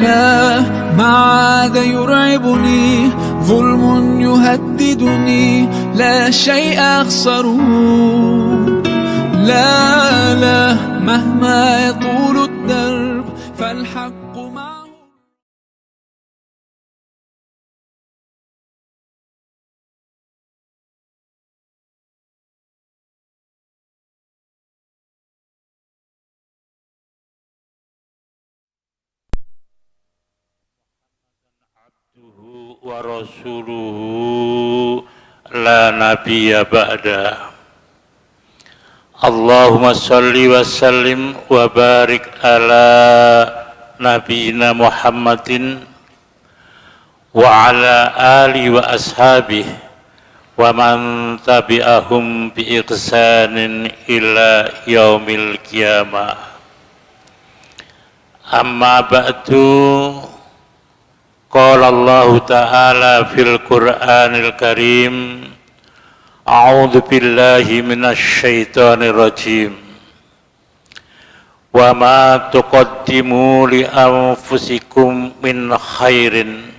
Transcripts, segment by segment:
لا ما عاد يرعبني ظلم يهددني لا شيء أخسره لا لا مهما يطول الدرب فالحق معه. Wa rasuluhu la nabiyya ba'da. Allahumma salli wa sallim wa barik ala nabiyina Muhammadin wa ala ali wa ashabihi wa man tabi'ahum bi ihsanin ila yaumil qiyamah. Amma ba'du. Qala Allah Ta'ala fil Qur'anil Karim, A'udzu billahi minasy syaithanir rajim. Wa ma tuqaddimu li anfusikum min khairin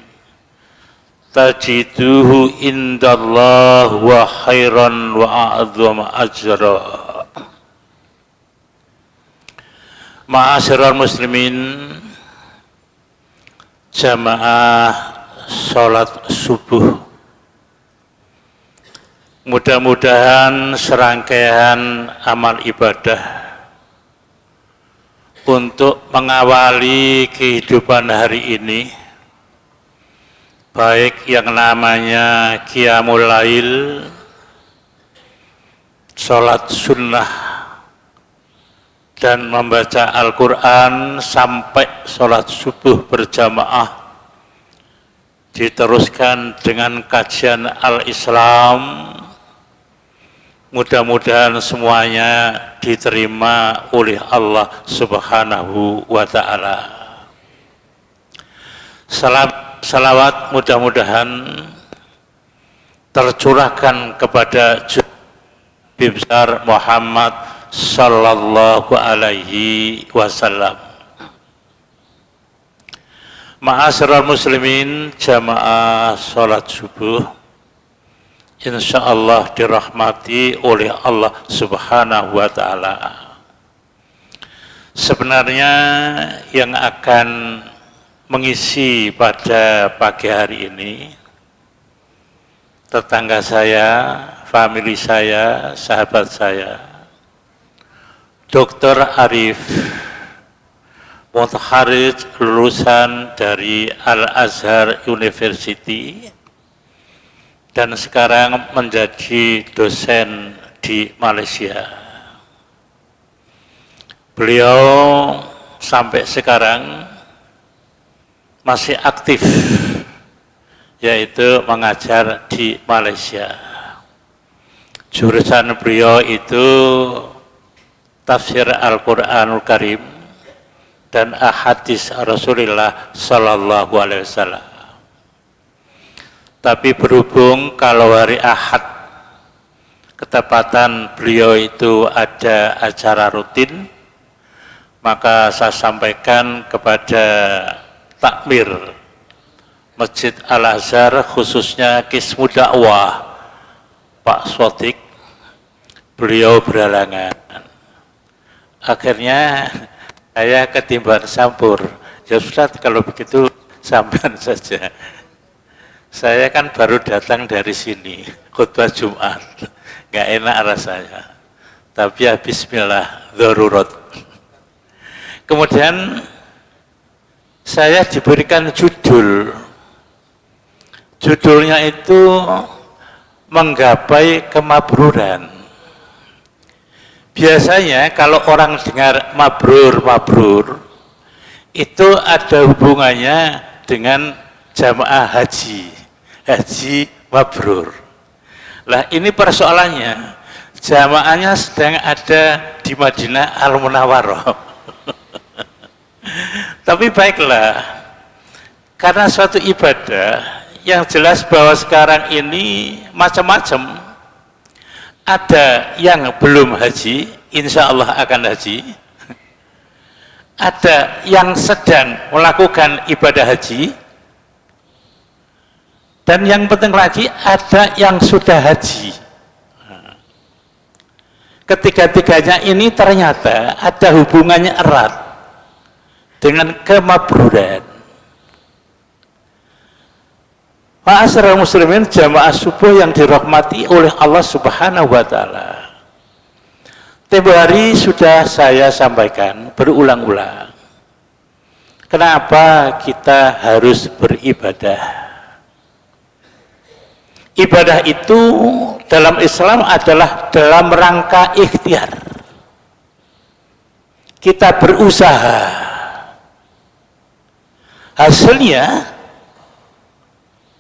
tajiduhu indallah wa khairan wa a'zama ajra. Ma'asyiral muslimin, jamaah sholat subuh, mudah-mudahan serangkaian amal ibadah untuk mengawali kehidupan hari ini, baik yang namanya qiyamul lail, sholat sunnah, dan membaca Al-Quran sampai sholat subuh berjamaah, diteruskan dengan kajian Al-Islam. Mudah-mudahan semuanya diterima oleh Allah Subhanahu wa Ta'ala. Salawat mudah-mudahan tercurahkan kepada Nabi besar Muhammad sallallahu alaihi wasallam. Ma'asyiral muslimin, jamaah salat subuh insyaallah dirahmati oleh Allah Subhanahu wa Ta'ala. Sebenarnya yang akan mengisi pada pagi hari ini tetangga saya, famili saya, sahabat saya, Dr. Arif Mutharij, lulusan dari Al-Azhar University dan sekarang menjadi dosen di Malaysia. Beliau sampai sekarang masih aktif, yaitu mengajar di Malaysia. Jurusan beliau itu tafsir Al-Quranul Karim dan ahadits Rasulullah Sallallahu Alaihi Wasallam. Tapi berhubung kalau hari Ahad ketepatan beliau itu ada acara rutin, maka saya sampaikan kepada takmir Masjid Al-Azhar, khususnya Qismu Dakwah Pak Sotik, beliau berhalangan. Akhirnya saya ketimbang sampur. Ya Ustaz, kalau begitu sampean saja. Saya kan baru datang dari sini, khutbah Jumat. Nggak enak rasanya. Tapi ya bismillah, darurat. Kemudian saya diberikan judul. Judulnya itu menggapai kemabruran. Biasanya kalau orang dengar mabrur, itu ada hubungannya dengan jamaah haji mabrur. Lah ini persoalannya, jamaahnya sedang ada di Madinah Al-Munawwarah. Tapi baiklah, karena suatu ibadah yang jelas bahwa sekarang ini macam-macam. Ada yang belum haji, insya Allah akan haji. ada yang sedang melakukan ibadah haji, dan yang penting lagi ada yang sudah haji. Ketiga-tiganya ini ternyata ada hubungannya erat dengan kemabruran. Ma'asyiral muslimin, jamaah subuh yang dirahmati oleh Allah Subhanahu wa taala. Tempo hari sudah saya sampaikan berulang-ulang. Kenapa kita harus beribadah? Ibadah itu dalam Islam adalah dalam rangka ikhtiar. Kita berusaha. Hasilnya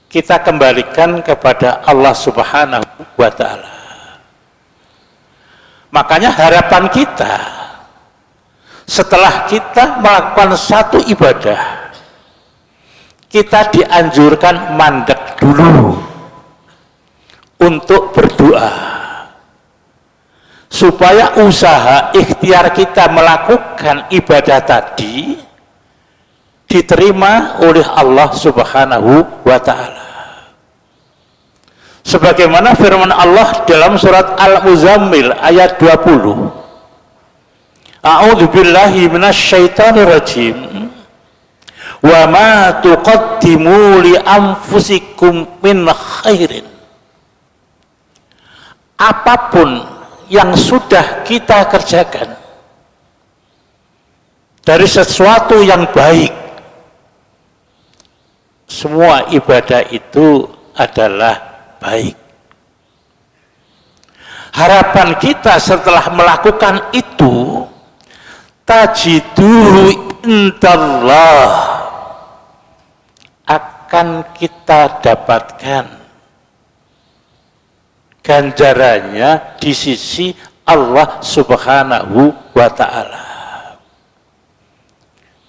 kita kembalikan kepada Allah Subhanahu wa taala. Makanya harapan kita setelah kita melakukan satu ibadah, kita dianjurkan mandek dulu untuk berdoa supaya usaha ikhtiar kita melakukan ibadah tadi diterima oleh Allah Subhanahu wa taala. Sebagaimana firman Allah dalam surat Al-Muzammil ayat 20. A'udzu billahi minasyaitonir rajim. Wa ma tuqaddimu li anfusikum min khairin. Apapun yang sudah kita kerjakan dari sesuatu yang baik, semua ibadah itu adalah baik. Harapan kita setelah melakukan itu, tajidu indallah, akan kita dapatkan ganjarannya di sisi Allah Subhanahu wa ta'ala.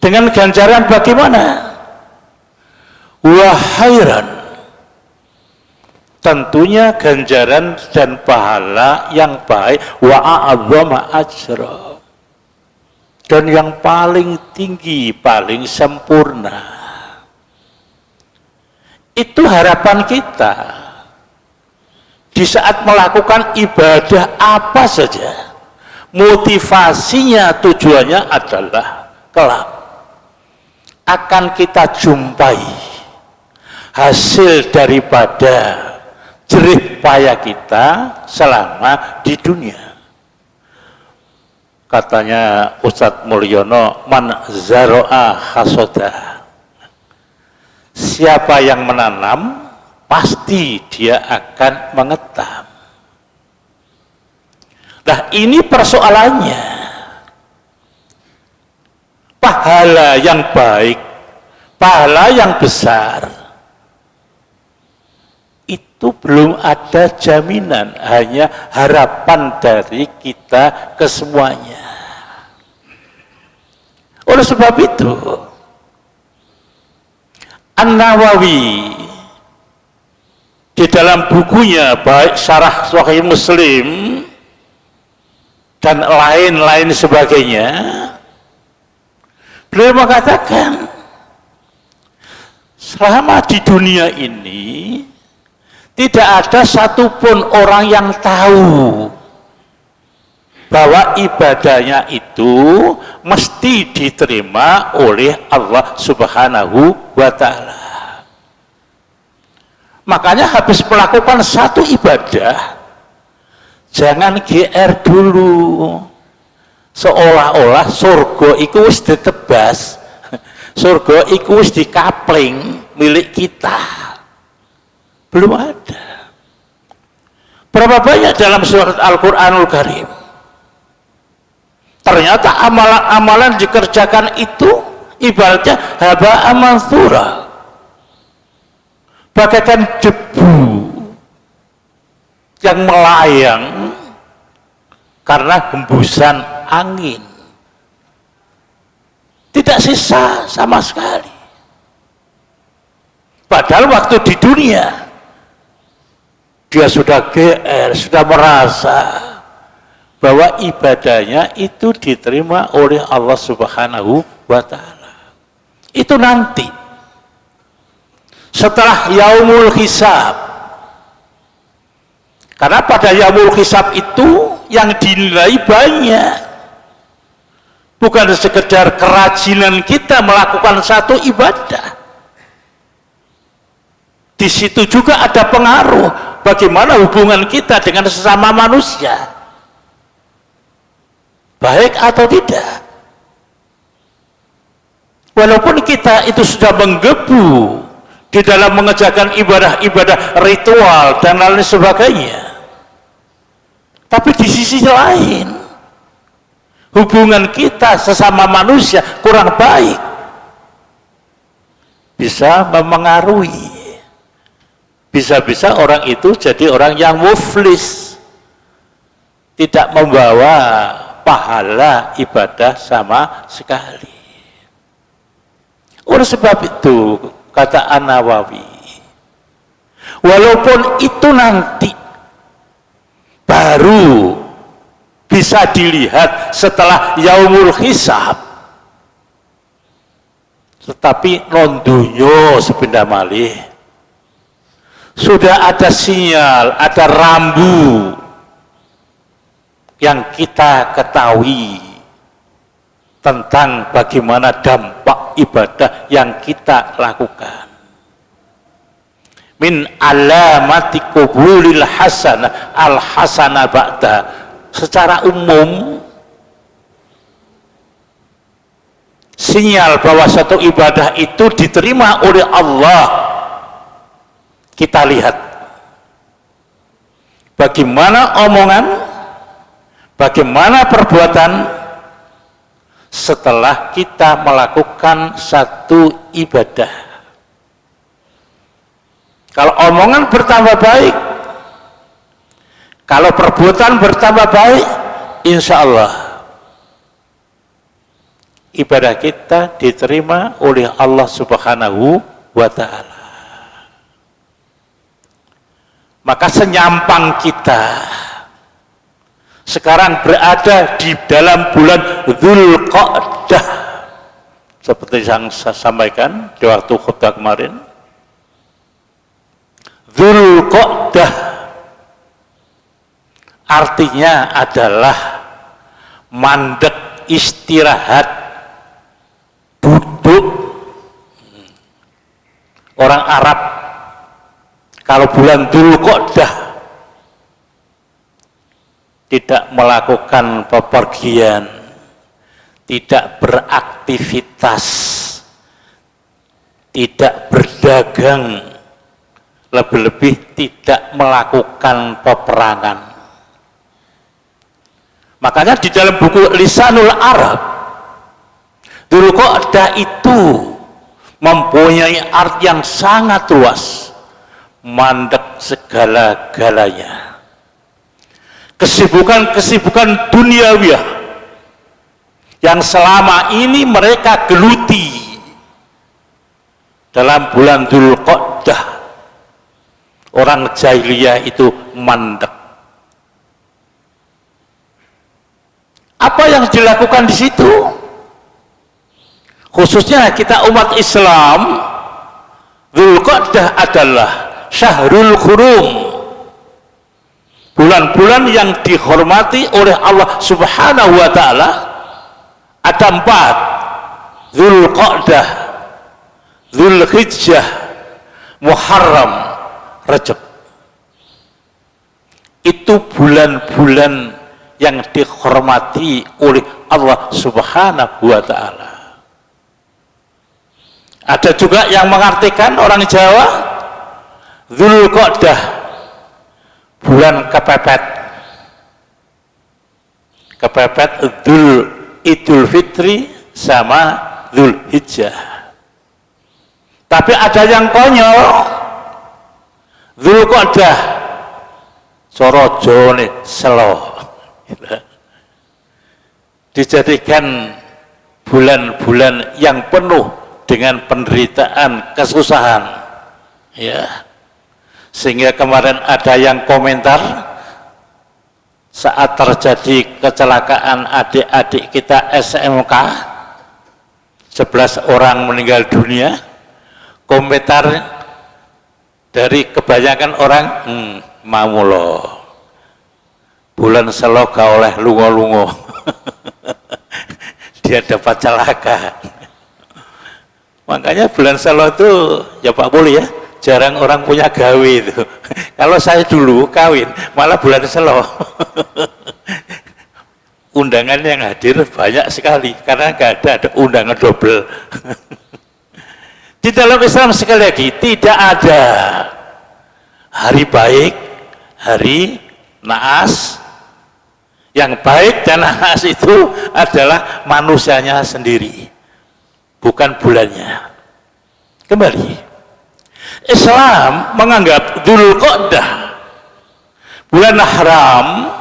Dengan ganjaran bagaimana? Wa khairan, tentunya ganjaran dan pahala yang baik, wa a'adzama ajra, dan yang paling tinggi, paling sempurna. Itu harapan kita di saat melakukan ibadah apa saja. Motivasinya, tujuannya adalah kelak akan kita jumpai hasil daripada jerih payah kita selama di dunia. Katanya Ustadz Mulyono, man zaro'a hasoda, siapa yang menanam pasti dia akan mengetam. Nah, ini persoalannya. Pahala yang baik, pahala yang besar, itu belum ada jaminan, hanya harapan dari kita kesemuanya. Oleh sebab itu, An-Nawawi di dalam bukunya baik Syarah Sahih Muslim dan lain-lain sebagainya, beliau mengatakan selama di dunia ini tidak ada satupun orang yang tahu bahwa ibadahnya itu mesti diterima oleh Allah Subhanahu wa ta'ala. Makanya habis melakukan satu ibadah, jangan GR dulu seolah-olah surga itu wis ditebas, surga itu wis dikapling milik kita. Belum ada. Berapa banyak dalam surat Al-Quranul Karim ternyata amalan-amalan dikerjakan itu ibaratnya haba'an mansura, bagaikan debu yang melayang karena hembusan angin, tidak sisa sama sekali. Padahal waktu di dunia dia sudah GR, sudah merasa bahwa ibadahnya itu diterima oleh Allah Subhanahu wa Ta'ala. Itu nanti setelah yaumul hisab. Karena pada yaumul hisab itu yang dinilai banyak, bukan sekedar kerajinan kita melakukan satu ibadah. Di situ juga ada pengaruh bagaimana hubungan kita dengan sesama manusia, baik atau tidak. Walaupun kita itu sudah menggebu di dalam mengerjakan ibadah-ibadah ritual dan lain sebagainya, tapi di sisi lain hubungan kita sesama manusia kurang baik, bisa memengaruhi. Bisa-bisa orang itu jadi orang yang muflis, tidak membawa pahala ibadah sama sekali. Oleh sebab itu, kata An-Nawawi, walaupun itu nanti baru bisa dilihat setelah yaumul hisab, tetapi nondunyo sepindah malih sudah ada sinyal, ada rambu yang kita ketahui tentang bagaimana dampak ibadah yang kita lakukan. Min alamati qubulil hasanah al hasanah ba'da. Secara umum sinyal bahwa satu ibadah itu diterima oleh Allah, kita lihat bagaimana omongan, bagaimana perbuatan setelah kita melakukan satu ibadah. Kalau omongan bertambah baik, kalau perbuatan bertambah baik, insya Allah ibadah kita diterima oleh Allah Subhanahu wa Ta'ala. Maka senyampang kita sekarang berada di dalam bulan Dzulqa'dah, seperti yang saya sampaikan di waktu khutbah kemarin. Dzulqa'dah artinya adalah mandek, istirahat, duduk. Orang Arab kalau bulan Dzulqa'dah tidak melakukan bepergian, tidak beraktivitas, tidak berdagang, lebih-lebih tidak melakukan peperangan. Makanya di dalam buku Lisanul Arab, Dzulqa'dah itu mempunyai arti yang sangat luas, mandek segala-galanya, kesibukan-kesibukan duniawiah yang selama ini mereka geluti dalam bulan Dzulqa'dah. Orang jahiliyah itu mandek. Apa yang dilakukan di situ? Khususnya kita umat Islam, Dzulqa'dah adalah Syahrul Hurum, bulan-bulan yang dihormati oleh Allah Subhanahu wa Ta'ala. Ada 4: Dzulqa'dah, Dzulhijjah, Muharram, Rajab. Itu bulan-bulan yang dihormati oleh Allah Subhanahu wa Ta'ala. Ada juga yang mengartikan orang Jawa, Dzulqa'dah, bulan kepepet. Kepepet Idul Fitri sama Dzulhijjah. Tapi ada yang konyol, Dzulqa'dah cara Jawane selo. Dijadikan bulan-bulan yang penuh dengan penderitaan, kesusahan, ya. Sehingga kemarin ada yang komentar, saat terjadi kecelakaan adik-adik kita SMK 11 orang meninggal dunia, komentar dari kebanyakan orang, mamulo bulan seloga oleh lungo-lungo dia dapat celaka. Makanya bulan selo itu ya Pak Poli ya, jarang orang punya gawe itu. Kalau saya dulu kawin malah bulan selo undangan yang hadir banyak sekali karena nggak ada undangan double. Di dalam Islam sekali lagi tidak ada hari baik, hari naas. Yang baik dan naas itu adalah manusianya sendiri, bukan bulannya. Kembali, Islam menganggap Dzulqa'dah bulan haram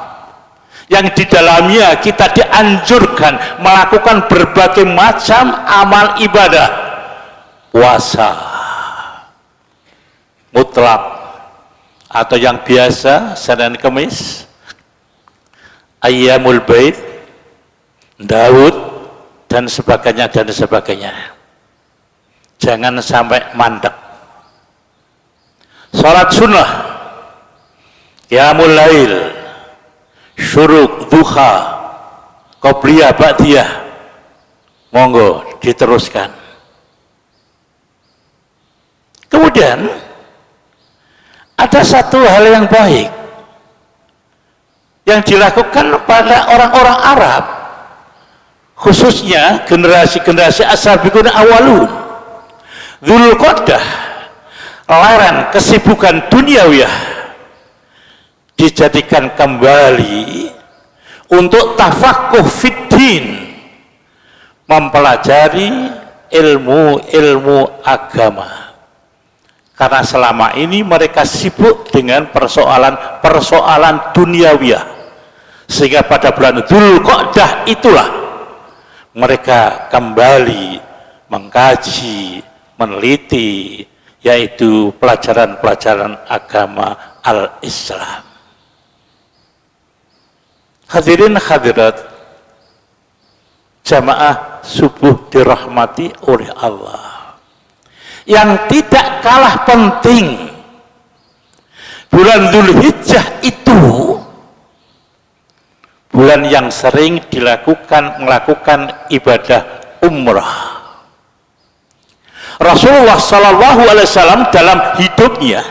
yang di dalamnya kita dianjurkan melakukan berbagai macam amal ibadah, puasa mutlak atau yang biasa Senin Kemis, Ayyamul Bait, Daud dan sebagainya dan sebagainya. Jangan sampai mandek. Salat sunnah, Qiyamul Lail, Syuruk, Duha, Qobliyah, Ba'diyah, monggo diteruskan. Kemudian ada satu hal yang baik yang dilakukan pada orang-orang Arab, khususnya generasi-generasi as-sabiqun awalun. Dzulqa'dah, laran kesibukan duniawiyah, dijadikan kembali untuk tafaqquh fiddin, mempelajari ilmu-ilmu agama. Karena selama ini mereka sibuk dengan persoalan-persoalan duniawiyah, sehingga pada bulan Dzulqa'dah itulah mereka kembali mengkaji, meneliti, yaitu pelajaran-pelajaran agama al-Islam. Hadirin hadirat jamaah subuh dirahmati oleh Allah, yang tidak kalah penting, bulan Dzulhijjah itu bulan yang sering melakukan ibadah umrah. Rasulullah Shallallahu Alaihi Wasallam dalam hidupnya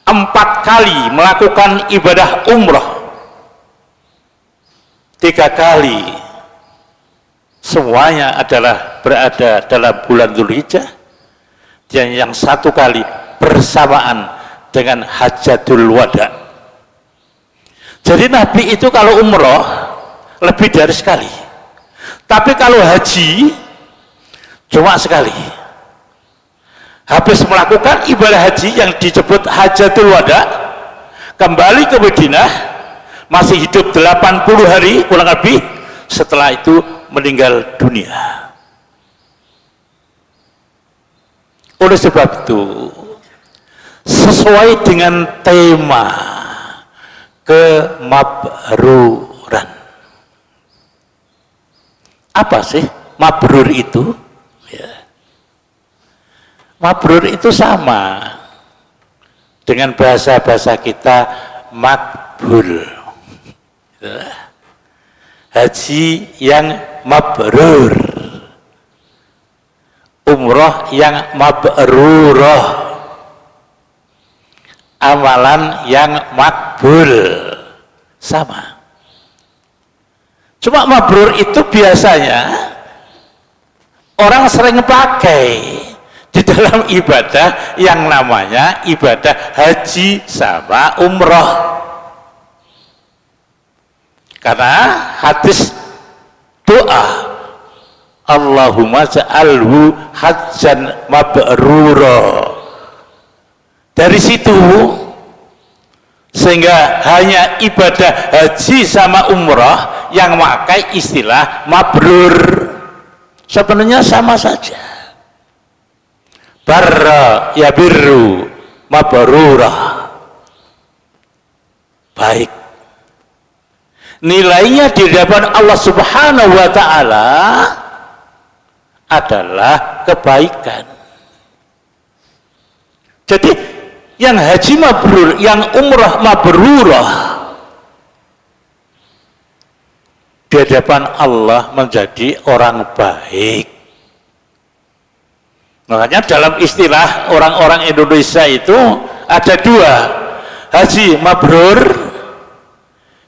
4 kali melakukan ibadah umrah, 3 kali semuanya adalah berada dalam bulan Dzulhijjah, dan yang 1 kali bersamaan dengan Hajjatul Wada. Jadi Nabi itu kalau umroh lebih dari sekali, tapi kalau haji cuma sekali. Habis melakukan ibadah haji yang disebut Hajjatul Wada, kembali ke Madinah, masih hidup 80 hari kurang lebih, setelah itu meninggal dunia. Oleh sebab itu, sesuai dengan tema kemabruran. Apa sih mabrur itu? Ya. Mabrur itu sama dengan bahasa-bahasa kita makbul. Ya. Haji yang mabrur, umroh yang mabrurah, amalan yang makbul, sama. Cuma mabrur itu biasanya orang sering pakai di dalam ibadah yang namanya ibadah haji sama umroh. Karena hadis doa Allahumma ja'alhu hajjan mabrura, dari situ sehingga hanya ibadah haji sama umrah yang memakai istilah mabrur. Sebenarnya sama saja, barra ya birru mabrurah, baik nilainya di hadapan Allah Subhanahu wa taala adalah kebaikan. Jadi yang haji mabrur, yang umrah mabrurah di hadapan Allah menjadi orang baik. Makanya dalam istilah orang-orang Indonesia itu ada dua, haji mabrur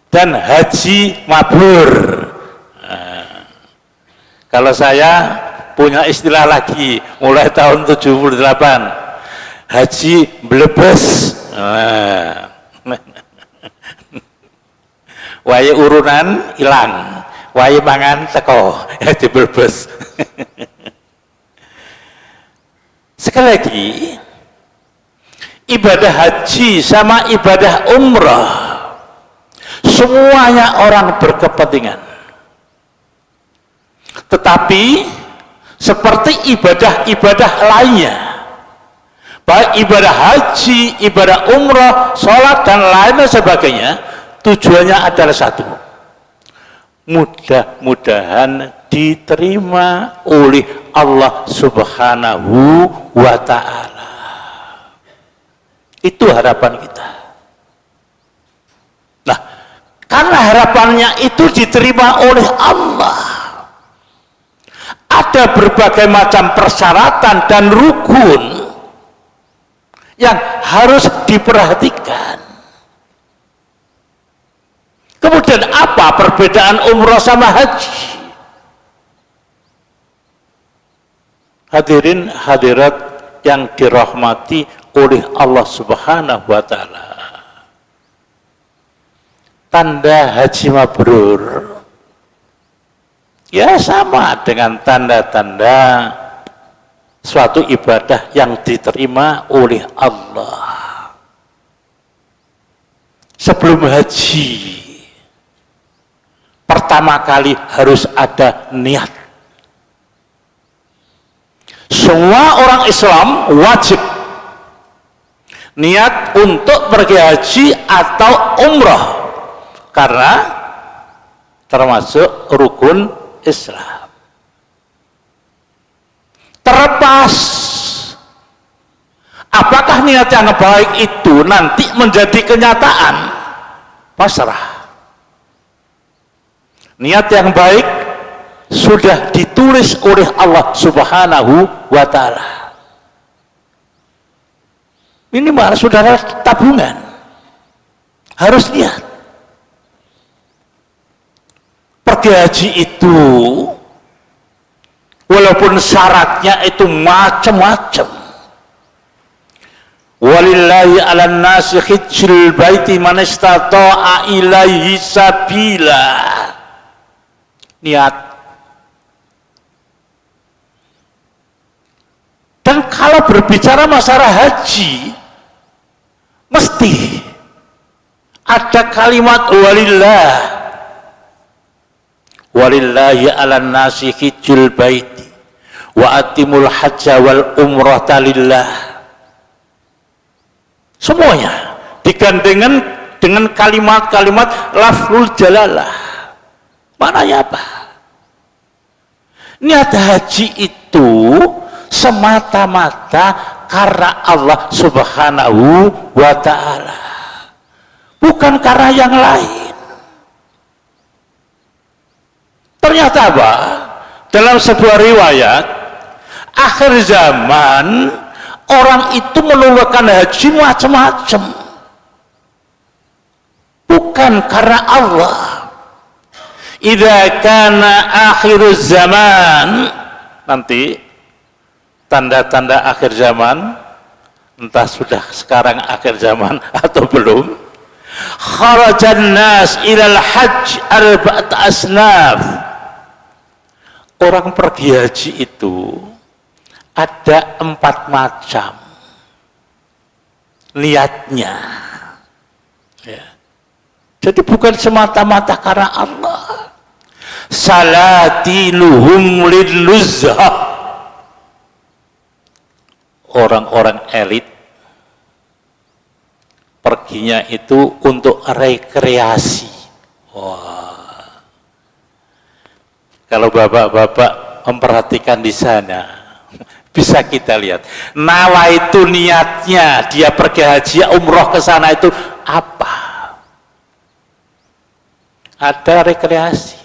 dan haji mabrur. Nah, kalau saya punya istilah lagi mulai tahun 78, haji blebes. Nah, wae urunan hilang, wae mangan teko, haji blebes. Sekali lagi, ibadah haji sama ibadah umrah semuanya orang berkepentingan, tetapi seperti ibadah-ibadah lainnya, baik ibadah haji, ibadah umrah, sholat dan lain sebagainya, tujuannya adalah satu, mudah-mudahan diterima oleh Allah Subhanahu wa ta'ala. Itu harapan kita. Nah, karena harapannya itu diterima oleh Allah, ada berbagai macam persyaratan dan rukun yang harus diperhatikan. Kemudian apa perbedaan umrah sama haji? Hadirin hadirat yang dirahmati oleh Allah Subhanahu wa ta'ala, tanda haji mabrur ya sama dengan tanda-tanda suatu ibadah yang diterima oleh Allah. Sebelum haji, pertama kali harus ada niat. Semua orang Islam wajib niat untuk pergi haji atau umrah, karena termasuk rukun Islam. Terlepas apakah niat yang baik itu nanti menjadi kenyataan, pasrah. Niat yang baik sudah ditulis oleh Allah Subhanahu wa ta'ala. Minimal saudara tabungan, harus niat. Pergi haji itu walaupun syaratnya itu macam-macam, walillahi 'alan nasi hijjul baiti man istata'a ilaihi sabila. Niat. Dan kalau berbicara masalah haji, mesti ada kalimat walillah, walillahi 'alan nasi hijjul baiti wa atimul hajja wal umrata lillah. Semuanya digandengkan dengan kalimat-kalimat lafzul jalalah. Maknanya apa? Niat haji itu semata-mata karena Allah Subhanahu wa ta'ala, bukan karena yang lain. Ternyata apa? Dalam sebuah riwayat, akhir zaman orang itu menunaikan haji macam-macam, bukan karena Allah. Idza kana akhiruz zaman, nanti tanda-tanda akhir zaman, entah sudah sekarang akhir zaman atau belum, kharajan nas ilal hajj arba'at asnaf. Orang pergi haji itu ada 4 macam niatnya ya. Jadi bukan semata-mata karena Allah. Salatiluhum liluzha, orang-orang elit perginya itu untuk rekreasi. Wah, Kalau bapak-bapak memperhatikan di sana, bisa kita lihat. Nawa itu niatnya dia pergi haji umroh ke sana itu apa? Ada rekreasi.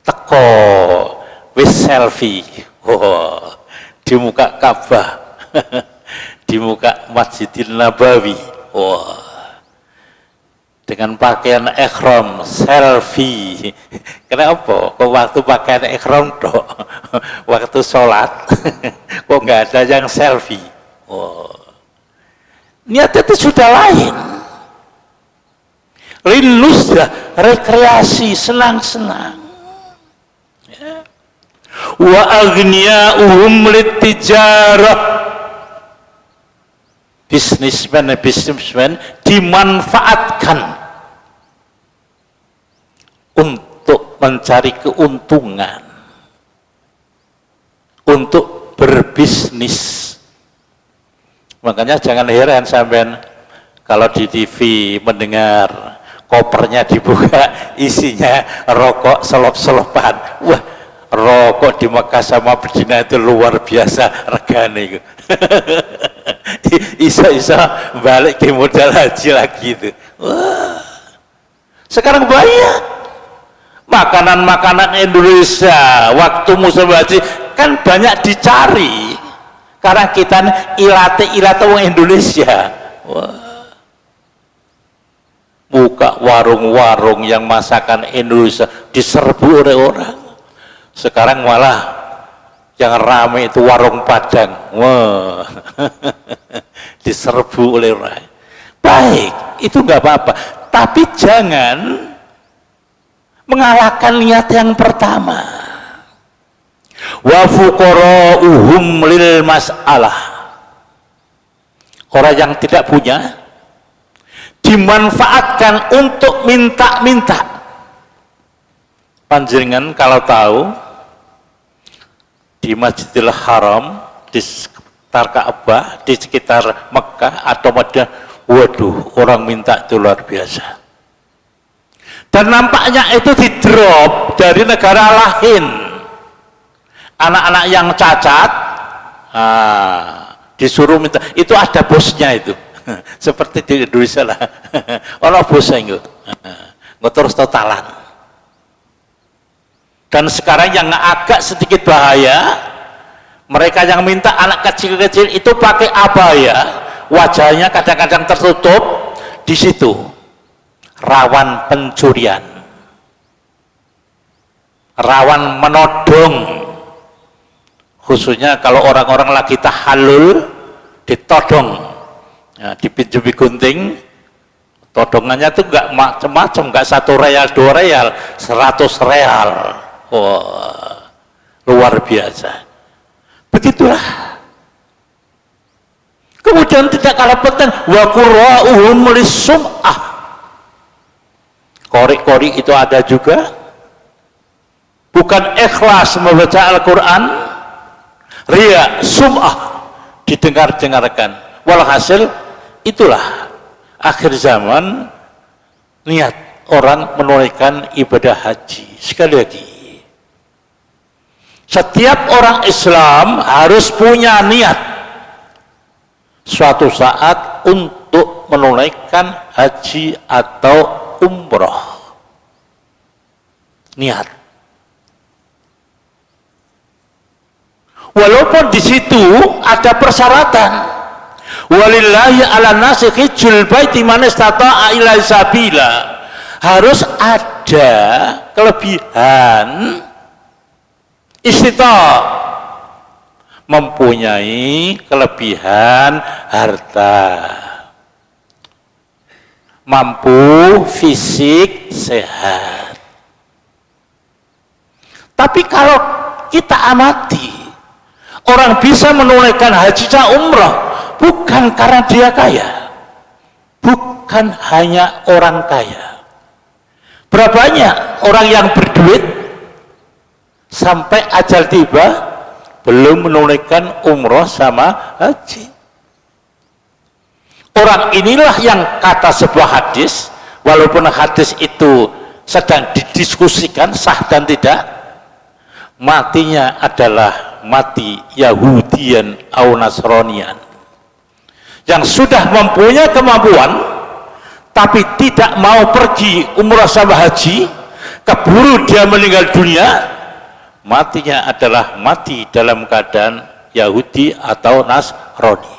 Teko wis selfie. Oh, di muka Ka'bah. Di muka Masjidil Nabawi. Oh. Dengan pakaian ihram selfie. Kenapa? Kok waktu pakaian ihram toh, waktu sholat kok nggak ada yang selfie? Oh. Niat itu sudah lain. Rinus ya, rekreasi, senang-senang. Ya. Wa aghniya'uhum litijarah. Bisnismen dimanfaatkan untuk mencari keuntungan, untuk berbisnis. Makanya jangan heran sampean kalau di TV mendengar kopernya dibuka isinya rokok selop-selopan. Wah, rokok di Mekah sama Madinah itu luar biasa regane. Iso-iso balik ke modal haji lagi itu. Wah, sekarang banyak makanan-makanan Indonesia waktu musim haji kan banyak dicari karena kita ilate orang Indonesia. Wah, buka warung-warung yang masakan Indonesia diserbu oleh orang. Sekarang malah yang ramai itu warung Padang. Wah, diserbu oleh orang. Baik, itu nggak apa-apa. Tapi jangan mengalahkan niat yang pertama. Wa fuqara'uhum lil mas'alah. Orang yang tidak punya dimanfaatkan untuk minta-minta. Panjenengan kalau tahu di Masjidil Haram, di sekitar Ka'bah, di sekitar Mekah atau Madinah, waduh, orang minta itu luar biasa. Dan nampaknya itu di drop dari negara lain. Anak-anak yang cacat disuruh minta, itu ada bosnya itu. Seperti di Indonesia lah. Orang bosnya itu terus totalan. Dan sekarang yang agak sedikit bahaya, mereka yang minta anak kecil-kecil itu pakai abaya, wajahnya kadang-kadang tertutup, di situ rawan pencurian, rawan menodong, khususnya kalau orang-orang lagi tahallul ditodong, ya, dipinjami gunting, todongannya tuh nggak macam-macam, nggak 1 real 2 real, 100 real. Wah, luar biasa. Begitulah. Kemudian tidak kalah penting, wa qurra'uhum lis-sum'ah. Qori-qori itu ada juga. Bukan ikhlas membaca Al-Quran, riya, sum'ah, didengar-dengarkan. Walhasil itulah akhir zaman niat orang menunaikan ibadah haji. Sekali lagi, setiap orang Islam harus punya niat suatu saat untuk menunaikan haji atau umroh. Niat. Walaupun di situ ada persyaratan. Walillahi ala nasi hijjul baiti man istata'a ilaihi sabila. Harus ada kelebihan istita', mempunyai kelebihan harta, mampu fisik sehat. Tapi kalau kita amati, orang bisa menunaikan haji dan umrah bukan karena dia kaya, bukan hanya orang kaya. Berapa banyak orang yang berduit sampai ajal tiba belum menunaikan umroh sama haji. Orang inilah yang kata sebuah hadis, walaupun hadis itu sedang didiskusikan sah dan tidak, matinya adalah mati Yahudian atau Nasranian yang sudah mempunyai kemampuan tapi tidak mau pergi umrah sama haji, keburu dia meninggal dunia, matinya adalah mati dalam keadaan Yahudi atau Nasrani.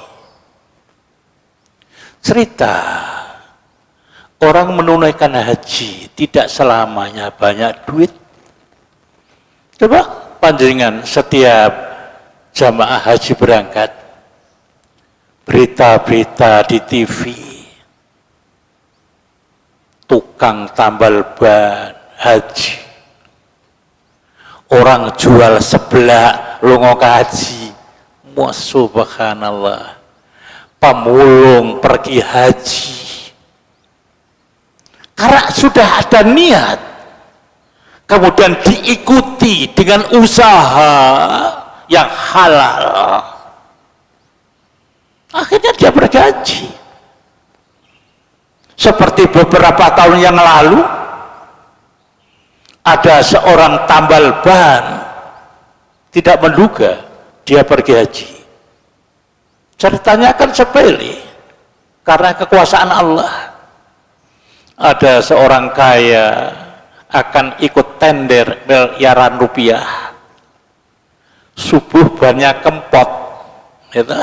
Cerita orang menunaikan haji tidak selamanya banyak duit. Coba panjenengan setiap jamaah haji berangkat, berita-berita di TV, tukang tambal ban haji, orang jual sebelah lunga ke haji, subhanallah, pemulung pergi haji. Karena sudah ada niat, kemudian diikuti dengan usaha yang halal, akhirnya dia bergaji. Seperti beberapa tahun yang lalu ada seorang tambal ban tidak menduga dia pergi haji. Ceritanya kan sepele karena kekuasaan Allah. Ada seorang kaya akan ikut tender miliaran rupiah, subuh banyak kempot, gitu.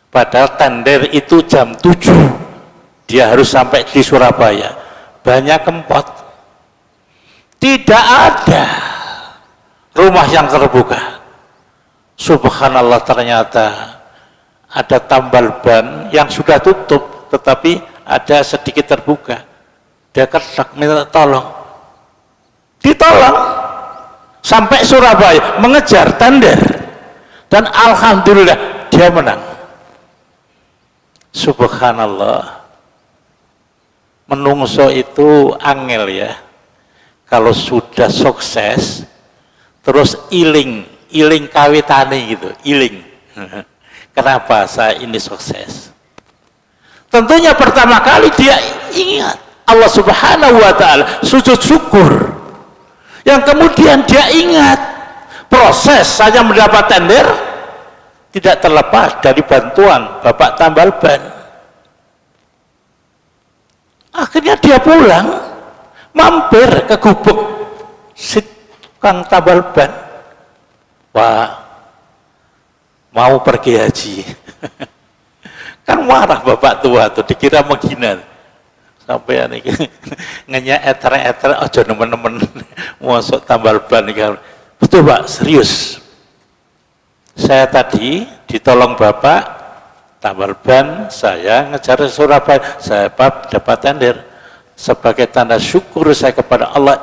Padahal tender itu jam 7, dia harus sampai di Surabaya, banyak kempot, tidak ada rumah yang terbuka. Subhanallah, ternyata ada tambal ban yang sudah tutup tetapi ada sedikit terbuka. Dia ketak minta tolong, ditolong sampai Surabaya mengejar tender, dan alhamdulillah dia menang. Subhanallah, menungso itu angel ya. Kalau sudah sukses terus iling kawitane gitu, iling. Kenapa saya ini sukses? Tentunya pertama kali dia ingat Allah Subhanahu wa ta'ala, sujud syukur. Yang kemudian dia ingat proses saya mendapat tender tidak terlepas dari bantuan Bapak tambal ban. Akhirnya dia pulang, mampir ke gubuk si tukang tambal ban. Pak, mau pergi haji. Kan marah bapak tua tuh, dikira menghina. Sampai ini ngenyak eter aja nemen-nemen masuk tambal ban. Betul Pak, serius. Saya tadi ditolong bapak tambal ban, saya ngejar Surabaya, saya dapat tender. Sebagai tanda syukur saya kepada Allah,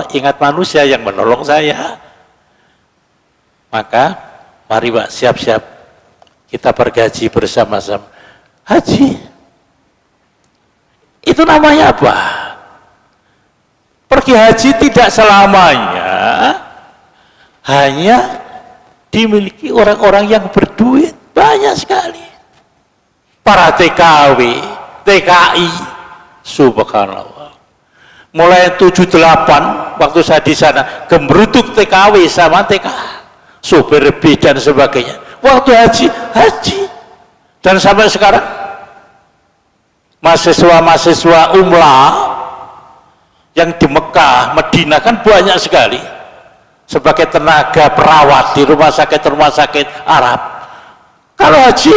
ingat manusia yang menolong saya. Maka mari Pak, siap-siap kita bergaji bersama-sama. Haji itu namanya apa? Pergi haji tidak selamanya hanya dimiliki orang-orang yang berduit, banyak sekali. Para TKW, TKI, subhanallah. Mulai 78 waktu saya di sana, gembruduk TKW sama TKA, sopir bis dan sebagainya. Waktu haji, dan sampai sekarang mahasiswa umlah yang di Mekah, Madinah kan banyak sekali sebagai tenaga perawat di rumah sakit Arab. Kalau haji,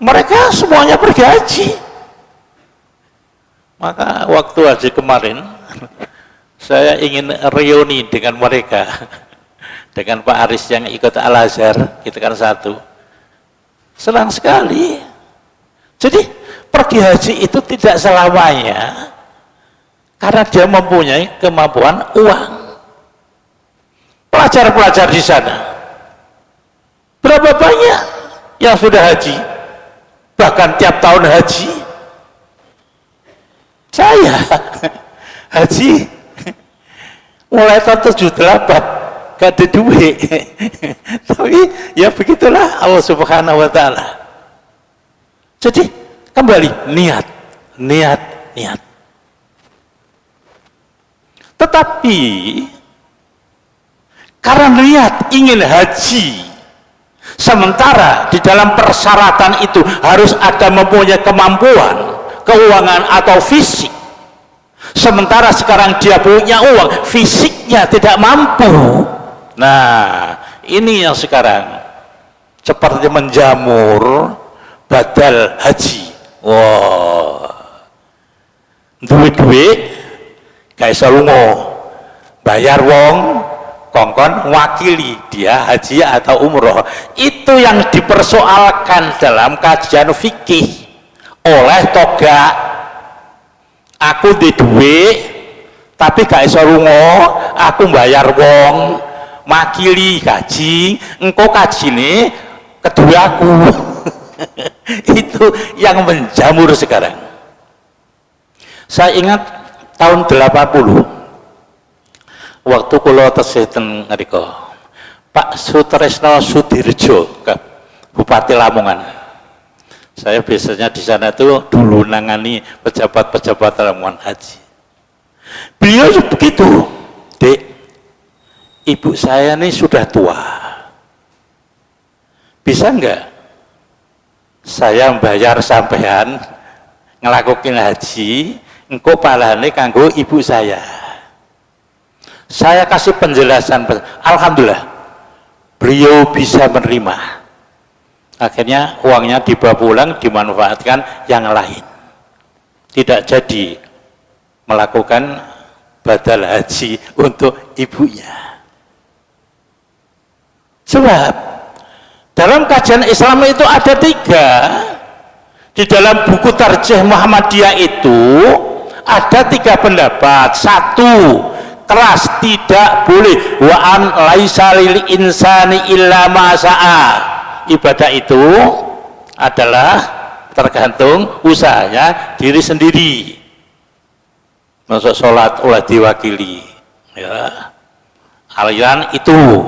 mereka semuanya pergi haji. Maka waktu haji kemarin saya ingin reuni dengan mereka, dengan Pak Aris yang ikut Al-Azhar, kita kan satu. Senang sekali. Jadi pergi haji itu tidak selamanya karena dia mempunyai kemampuan uang. Pelajar-pelajar di sana berapa banyak yang sudah haji, bahkan tiap tahun haji. Saya haji mulai tahun 78 gak ada duit, tapi ya begitulah Allah Subhanahu wa ta'ala. Jadi kembali niat. Tetapi karena niat ingin haji, sementara di dalam persyaratan itu harus ada mempunyai kemampuan keuangan atau fisik, sementara sekarang dia punya uang, fisiknya tidak mampu. Nah, ini yang sekarang seperti menjamur badal haji. Wah, duit-duit gak iso lunga, bayar wong kongkon wakili dia haji atau umroh. Itu yang dipersoalkan dalam kajian fikih oleh toga. Aku di duit tapi gak iso lunga, aku bayar wong makili kaji, engkau kaji nih kedua aku. Itu yang menjamur sekarang. Saya ingat tahun 80 waktu kula tesih ten ngriko Pak Sutresno Sudirjo, Bupati Lamongan. Saya biasanya di sana itu dulu nangani pejabat-pejabat Lamongan haji. Beliau begitu, Dek, ibu saya ini sudah tua, bisa enggak saya bayar sampean ngelakuin haji, engkau palane kanggo ibu saya. Saya kasih penjelasan, alhamdulillah beliau bisa menerima. Akhirnya uangnya dibawa pulang, dimanfaatkan yang lain, tidak jadi melakukan badal haji untuk ibunya. Sebab dalam kajian Islam itu ada 3. Di dalam buku Tarjih Muhammadiyah itu ada 3 pendapat. 1, keras tidak boleh, wa an laisa lil insani illa ma sa'a. Ibadah itu adalah tergantung usahanya diri sendiri. Masuk sholat oleh diwakili, ya, aliran itu.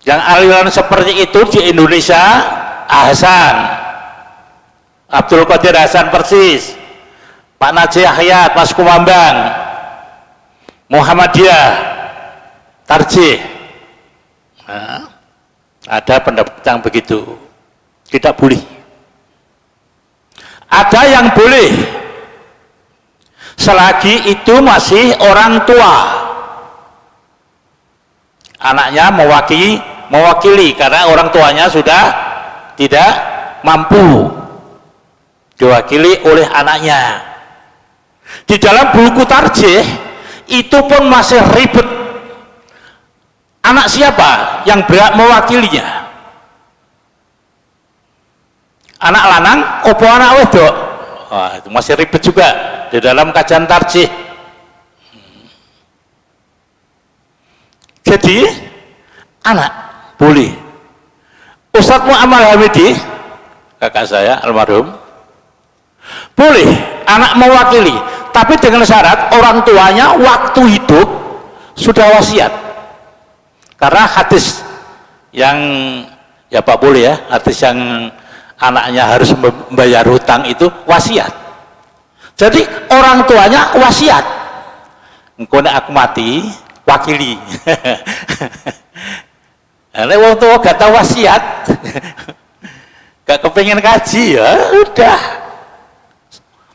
Yang aliran seperti itu di Indonesia, Hasan, Abdul Qadir Hasan persis, Pak Najih Hayat, Mas Kumambang, Muhammadiyah, Tarjih. Nah, ada pendapat yang begitu, tidak boleh. Ada yang boleh, selagi itu masih orang tua, anaknya mewakili karena orang tuanya sudah tidak mampu, diwakili oleh anaknya. Di dalam buku Tarjih itu pun masih ribet, anak siapa yang berhak mewakilinya, anak lanang opo anak wedok. Wah, itu masih ribet juga di dalam kajian Tarjih. Jadi anak boleh. Ustadz Muhammad Hamidi, kakak saya almarhum, boleh anak mewakili, tapi dengan syarat orang tuanya waktu hidup sudah wasiat. Karena hadis yang, ya Pak boleh ya, hadis yang anaknya harus membayar hutang itu wasiat. Jadi orang tuanya wasiat, engkau nek aku mati wakili. Nek wong tua gak tahu wasiat, gak kepengen kaji, ya udah.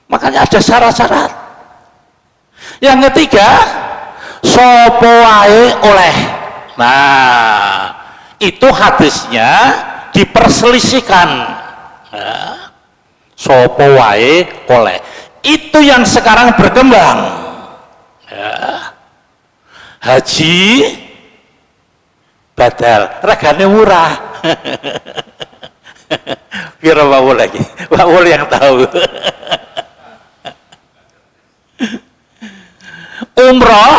Makanya ada syarat-syarat. Yang ketiga, sopo wae oleh. Nah, itu hadisnya diperselisihkan. Nah, sopo wae oleh. Itu yang sekarang berkembang. Ya. Haji badal, regane murah. Biar Pak Wul lagi, Pak Wul yang tahu. Umroh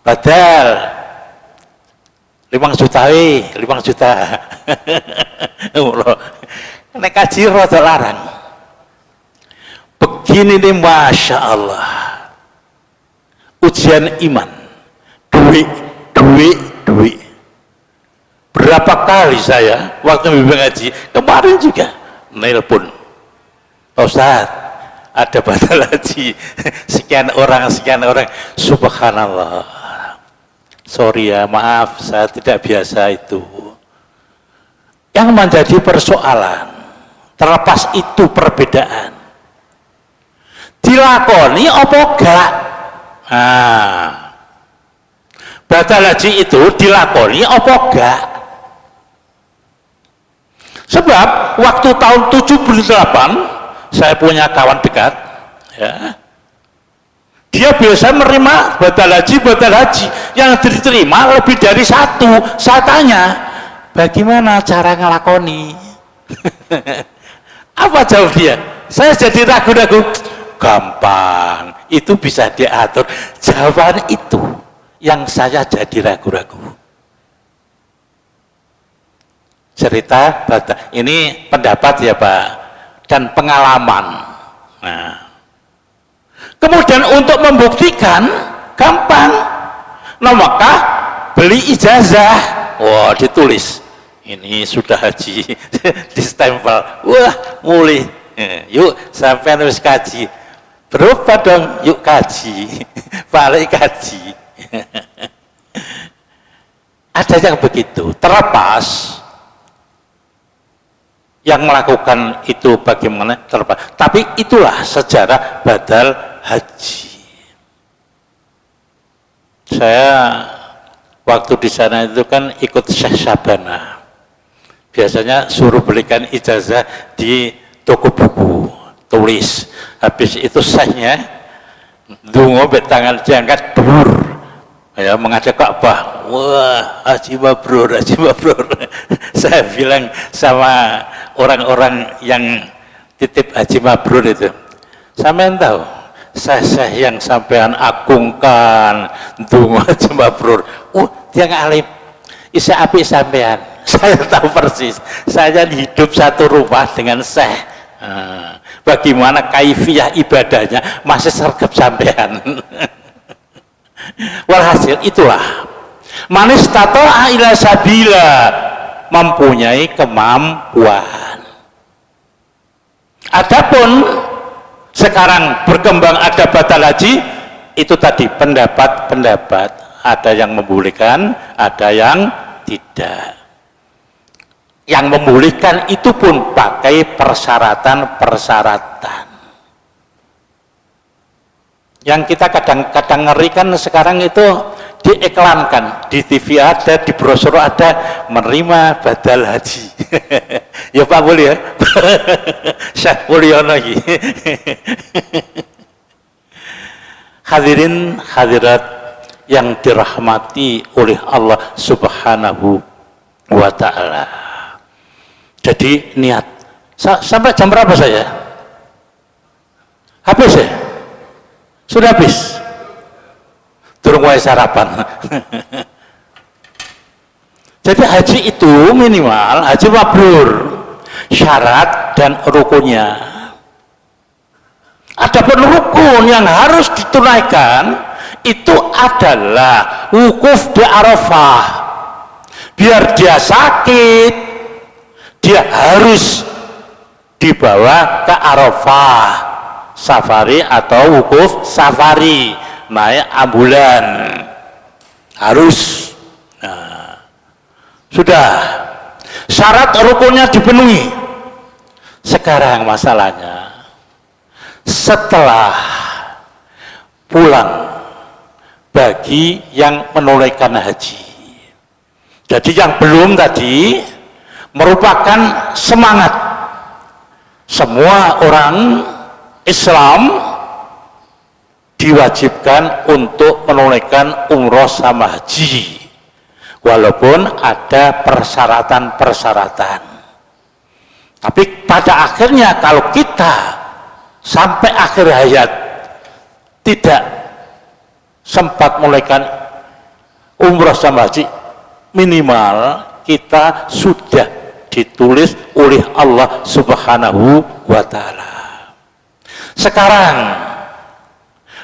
badal 5 juta, 5 juta. Umroh, nek kaji rada larang. Begini nih, masya Allah, ujian iman, duit. Berapa kali saya waktu bimbing ngaji kemarin juga nelpon, Ustaz, ada batal haji sekian orang, subhanallah. Sorry ya, maaf, saya tidak biasa itu. Yang menjadi persoalan, terlepas itu perbedaan, dilakoni apa enggak? Nah, batal haji itu dilakoni apa enggak? Sebab waktu tahun 78 saya punya kawan dekat, ya, dia biasa menerima batal haji yang diterima lebih dari satu. Saya tanya, bagaimana cara ngelakoni? Apa jawab dia? Saya jadi ragu-ragu. Gampang, itu bisa diatur. Jawaban itu yang saya jadi ragu-ragu. Cerita batal, ini pendapat ya Pak, dan pengalaman. Nah, kemudian untuk membuktikan gampang. Nah, maka beli ijazah. Wah, ditulis ini sudah haji, distempel. Wah, mulai. Yuk sampai harus kaji. Berubah dong, yuk kaji. Balik kaji. Ada yang begitu. Terlepas yang melakukan itu bagaimana, terlepas. Tapi itulah sejarah badal haji. Saya waktu di sana itu kan ikut Syekh Syabana. Biasanya suruh belikan ijazah di toko buku, tulis. Habis itu syekhnya dungo tangan diangkat dur. Ya, mengajak Ka'bah. Wah, haji mabrur, haji mabrur. Saya bilang sama orang-orang yang titip haji mabrur itu, sampean tahu saya yang sampean agungkan dungo haji mabrur. Dia ngalim isa api sampean. Saya tahu persis, saya hidup satu rumah dengan Syekh. Bagaimana kaifiyah ibadahnya masih sergap sampean. Walhasil itulah manis tato'a ila sabila, mempunyai kemampuan. Adapun sekarang berkembang ada batal haji, itu tadi pendapat-pendapat, ada yang membolehkan, ada yang tidak. Yang membolehkan itu pun pakai persyaratan-persyaratan. Yang kita kadang-kadang ngerikan sekarang itu diiklankan, di TV ada, di brosur ada, menerima badal haji. Ya Pak boleh ya? Syekh Mulyono lagi. Hadirin hadirat yang dirahmati oleh Allah Subhanahu wa Ta'ala. Jadi niat. Sampai jam berapa saya? Habis ya? Sudah habis? Turun wae sarapan. Jadi haji itu minimal, haji mabrur, syarat dan rukunnya. Adapun rukun yang harus ditunaikan itu adalah wukuf di Arafah. Biar dia sakit, dia harus dibawa ke Arafah. Safari atau wukuf safari, naik ambulan harus. Nah, sudah syarat rukunnya dipenuhi. Sekarang masalahnya setelah pulang bagi yang menunaikan haji, jadi yang belum tadi merupakan semangat semua orang Islam diwajibkan untuk menunaikan umroh sama haji, walaupun ada persyaratan-persyaratan. Tapi pada akhirnya kalau kita sampai akhir hayat tidak sempat menunaikan umroh sama haji, minimal kita sudah ditulis oleh Allah Subhanahu wa Ta'ala. Sekarang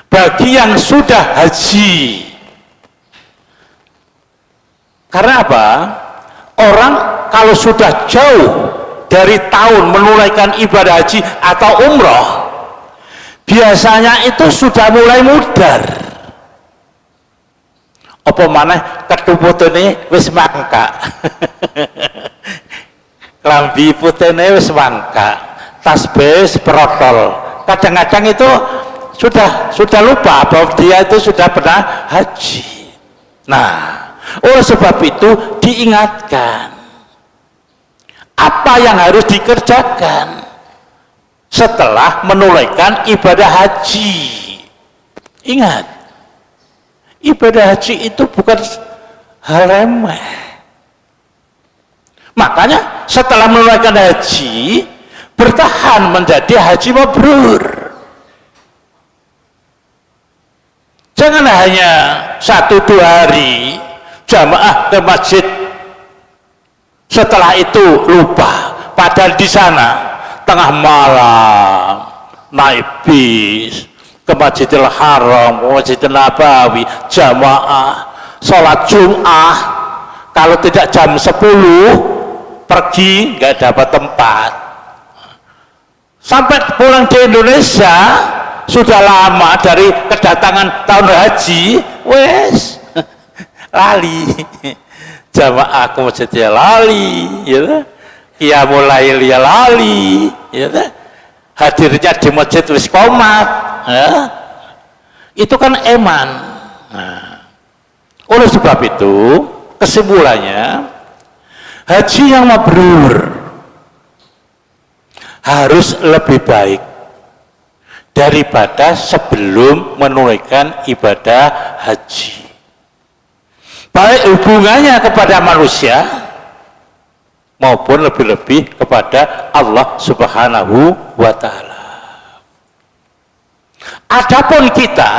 bagi yang sudah haji, karena apa? Orang kalau sudah jauh dari tahun menunaikan ibadah haji atau umroh, biasanya itu sudah mulai mudar. Apa maneh kethu putune wis mangkak. Klambi putune wis mangkak, tasbih protol. Kadang-kadang itu sudah lupa bahwa dia itu sudah pernah haji. Nah, oleh sebab itu diingatkan apa yang harus dikerjakan setelah menunaikan ibadah haji. Ingat, ibadah haji itu bukan hal remeh. Makanya setelah menunaikan haji, bertahan menjadi haji mabrur. Jangan hanya 1-2 hari jamaah ke masjid, setelah itu lupa, padahal di sana tengah malam naik bis ke Masjidil Haram, Masjidil Nabawi, jamaah sholat Jum'ah. Kalau tidak jam 10 pergi, nggak dapat tempat. Sampai pulang di Indonesia sudah lama dari kedatangan tahun haji, wes lali jamaah ke masjidnya lali, ya, ya mulai lali, ya, hadirnya di masjid wis komat, ya. Itu kan eman. Nah, oleh sebab itu kesimpulannya haji yang mabrur harus lebih baik daripada sebelum menunaikan ibadah haji, baik hubungannya kepada manusia maupun lebih-lebih kepada Allah Subhanahu wa Ta'ala. Adapun kita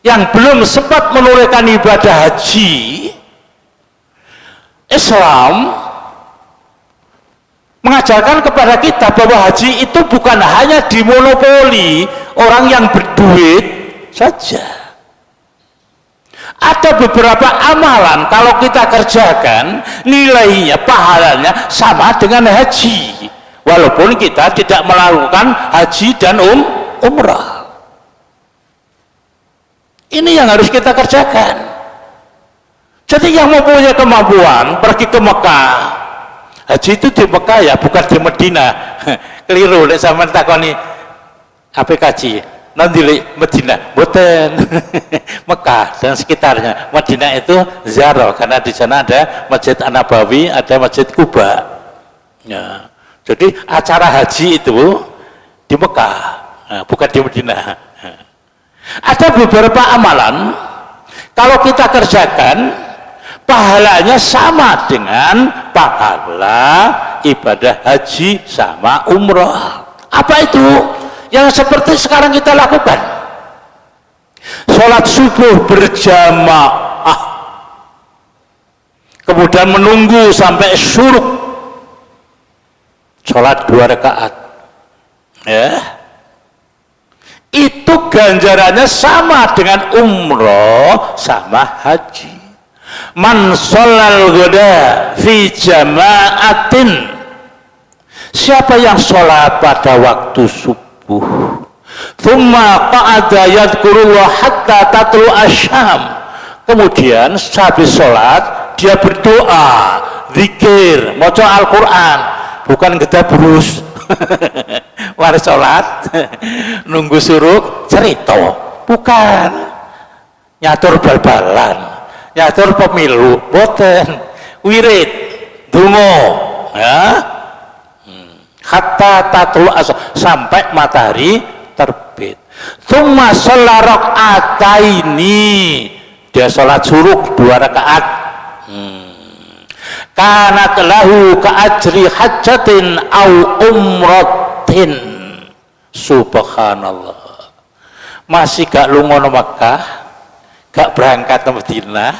yang belum sempat menunaikan ibadah haji, Islam mengajarkan kepada kita bahwa haji itu bukan hanya dimonopoli orang yang berduit saja. Ada beberapa amalan kalau kita kerjakan nilainya, pahalanya sama dengan haji, walaupun kita tidak melakukan haji dan umrah. Ini yang harus kita kerjakan. Jadi yang mempunyai kemampuan pergi ke Mekah, haji itu di Mekah ya, bukan di Medina. Keliru nek sampean takoni apa kaji nanti Medina, boten. Mekah dan sekitarnya. Madinah itu ziarah karena di sana ada Masjid An-Nabawi, ada Masjid Kuba. Ya. Jadi acara haji itu di Mekah, bukan di Madinah. Ada beberapa amalan kalau kita kerjakan pahalanya sama dengan pahala ibadah haji sama umrah. Apa itu? Yang seperti sekarang kita lakukan. Sholat subuh berjamaah, kemudian menunggu sampai syuruk, sholat 2 rakaat, ya, itu ganjarannya sama dengan umroh sama haji. Man sholal ghoda fi jama'atin, siapa yang sholat pada waktu subuh, thumma qa'ada yadhkurullah hatta tatlu asyam, kemudian habis sholat dia berdoa, zikir, maca Al-Quran, bukan gedabrus. Mari sholat nunggu suruk cerita, bukan nyatur bal-balan, nyatur pemilu, boten, wirid donga, ya, hatta tatul asar, sampai matahari terbit. Tsumma shalla rak'ataini, dia sholat suruk 2 rakaat. Kanat lahu ka'ajri hajjatin au umratin. Subhanallah. Masih gak lunga nang Makkah, gak berangkat ke Madinah,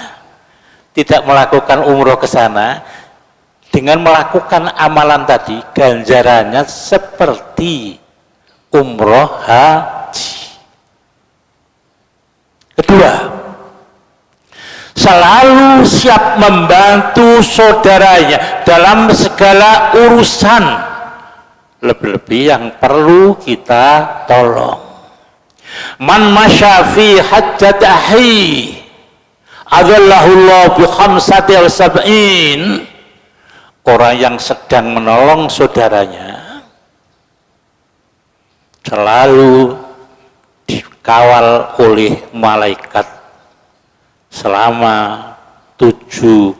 tidak melakukan umroh ke sana, dengan melakukan amalan tadi ganjarannya seperti umroh haji. Kedua, selalu siap membantu saudaranya dalam segala urusan, lebih-lebih yang perlu kita tolong. Man masya fi hajjat ahi adallahullah bi khamsati wa sab'in. Orang yang sedang menolong saudaranya selalu dikawal oleh malaikat selama 75.000.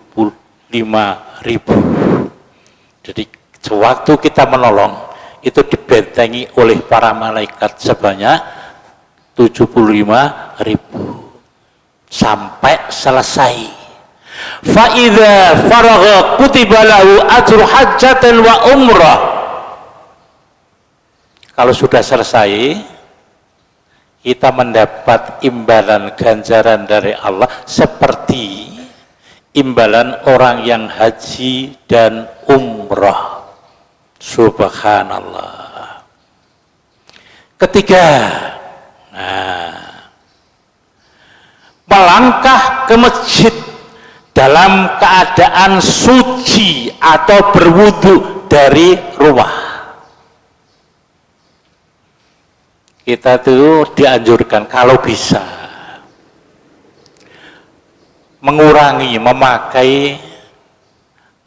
Jadi sewaktu kita menolong itu dibentengi oleh para malaikat sebanyak 75.000 sampai selesai. Fa'idha faragha kutiba lahu ajru hajjatan wa umrah. Kalau sudah selesai, kita mendapat imbalan ganjaran dari Allah seperti imbalan orang yang haji dan umrah. Subhanallah. Ketiga, melangkah ke masjid dalam keadaan suci atau berwudu dari rumah. Kita tuh dianjurkan kalau bisa mengurangi memakai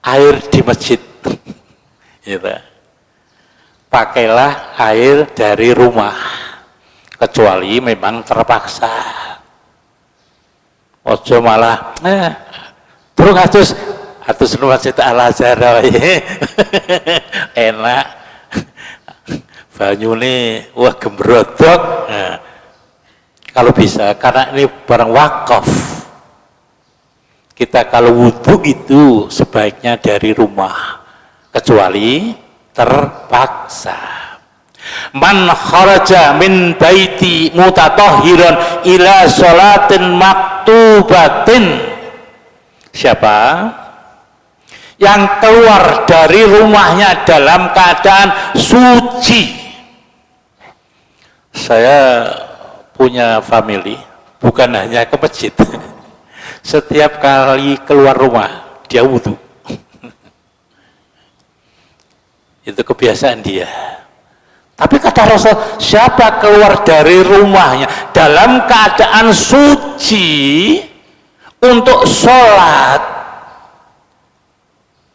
air di masjid. Gitu. Pakailah air dari rumah, kecuali memang terpaksa. Ojo malah terus atus masjid Al-Azhar enak banyune wah gembrodok. Nah, kalau bisa, karena ini barang wakaf, kita kalau wudhu itu sebaiknya dari rumah, kecuali terpaksa. Man kharaja min baiti mutatahhiran ila sholatin maktubatin. Siapa yang keluar dari rumahnya dalam keadaan suci? Saya punya family, bukan hanya ke masjid. Setiap kali keluar rumah, dia wudhu. Itu kebiasaan dia. Tapi kata Rasul, siapa keluar dari rumahnya dalam keadaan suci untuk sholat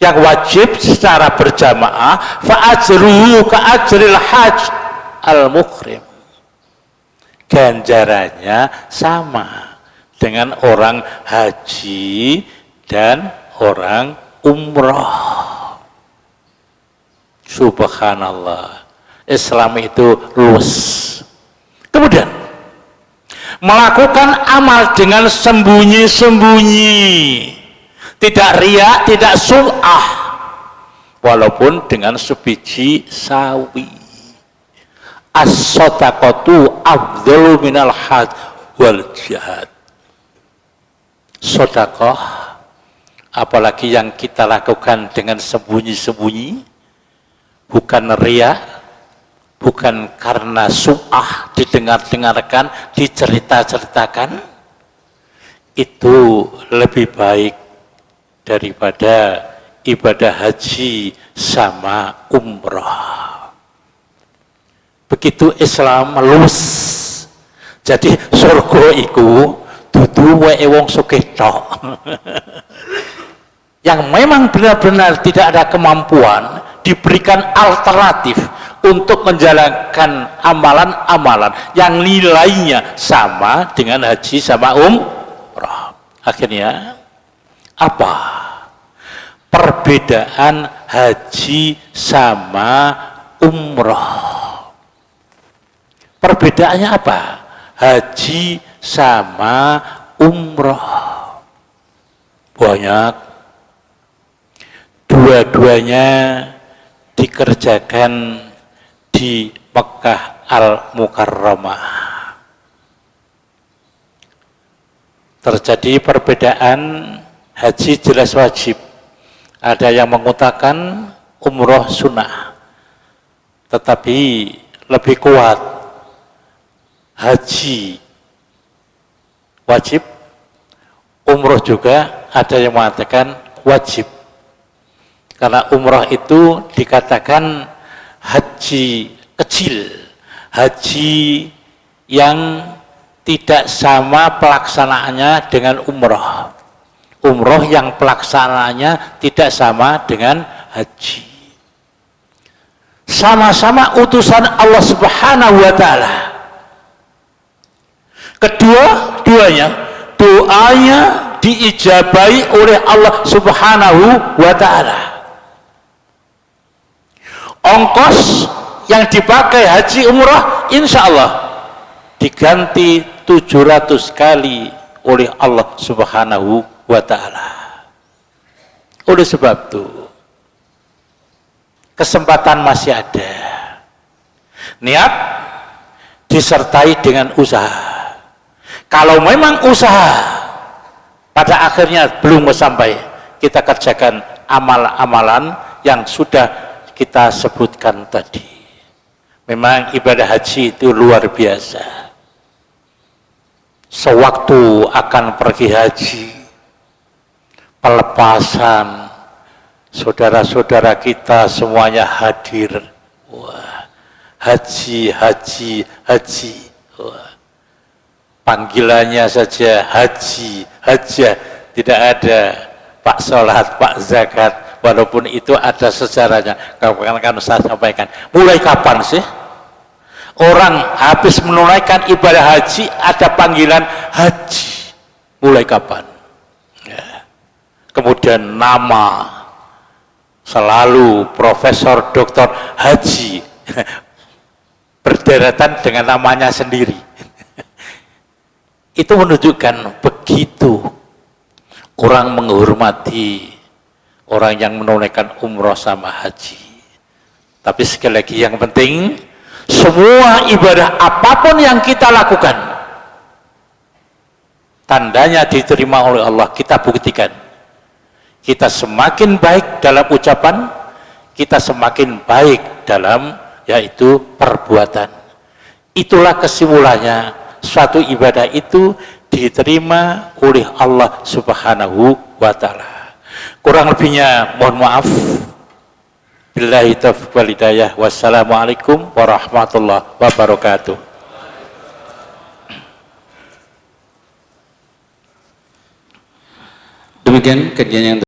yang wajib secara berjamaah, fa'ajruhu ka'ajril hajj al-muhrim. Ganjarannya sama dengan orang haji dan orang umroh. Subhanallah. Islam itu luas. Kemudian melakukan amal dengan sembunyi-sembunyi, tidak riya, tidak sum'ah, walaupun dengan sebiji sawi. As-shadaqatu afdalu minal hajj wal jihad. Sedekah, apalagi yang kita lakukan dengan sembunyi-sembunyi, bukan riya, bukan karena sum'ah, didengar-dengarkan, dicerita-ceritakan, itu lebih baik daripada ibadah haji sama umrah. Begitu Islam luas. Jadi surga iku dudu wae wong sugih tok. Yang memang benar-benar tidak ada kemampuan, diberikan alternatif untuk menjalankan amalan-amalan yang nilainya sama dengan haji sama umrah. Akhirnya apa? Perbedaan haji sama umrah. Perbedaannya apa? Haji sama umrah. Banyak. Dua-duanya dikerjakan di Mekah Al-Mukarramah. Terjadi perbedaan. Haji jelas wajib. Ada yang mengutamakan umroh sunnah. Tetapi lebih kuat haji wajib, umroh juga ada yang mengatakan wajib. Karena umroh itu dikatakan haji haji kecil, haji yang tidak sama pelaksanaannya dengan umroh. Umroh yang pelaksanaannya tidak sama dengan haji. Sama-sama utusan Allah Subhanahu wa Ta'ala. Kedua-duanya doanya diijabahi oleh Allah Subhanahu wa Ta'ala. Ongkos yang dipakai haji umrah insya Allah diganti 700 kali oleh Allah Subhanahu wa Ta'ala. Oleh sebab itu kesempatan masih ada. Niat disertai dengan usaha. Kalau memang usaha pada akhirnya belum sampai, kita kerjakan amal-amalan yang sudah kita sebutkan tadi. Memang ibadah haji itu luar biasa. Sewaktu akan pergi haji, pelepasan, saudara-saudara kita semuanya hadir. Wah, haji, haji, haji. Wah, panggilannya saja haji, hajah, tidak ada Pak Sholat, Pak Zakat, walaupun itu ada sejarahnya. Kan saya sampaikan, mulai kapan sih orang habis menunaikan ibadah haji ada panggilan haji? Mulai kapan? Ya. Kemudian nama selalu profesor, doktor, haji berderatan dengan namanya sendiri. Itu menunjukkan begitu orang menghormati orang yang menunaikan umroh sama haji. Tapi sekali lagi yang penting, semua ibadah apapun yang kita lakukan, tandanya diterima oleh Allah. Kita buktikan, kita semakin baik dalam ucapan, kita semakin baik dalam yaitu perbuatan. Itulah kesimpulannya, suatu ibadah itu diterima oleh Allah Subhanahu wa Ta'ala. Kurang lebihnya mohon maaf. Billahi taufiq wal hidayah. Wassalamualaikum warahmatullahi wabarakatuh. Demikian kajian yang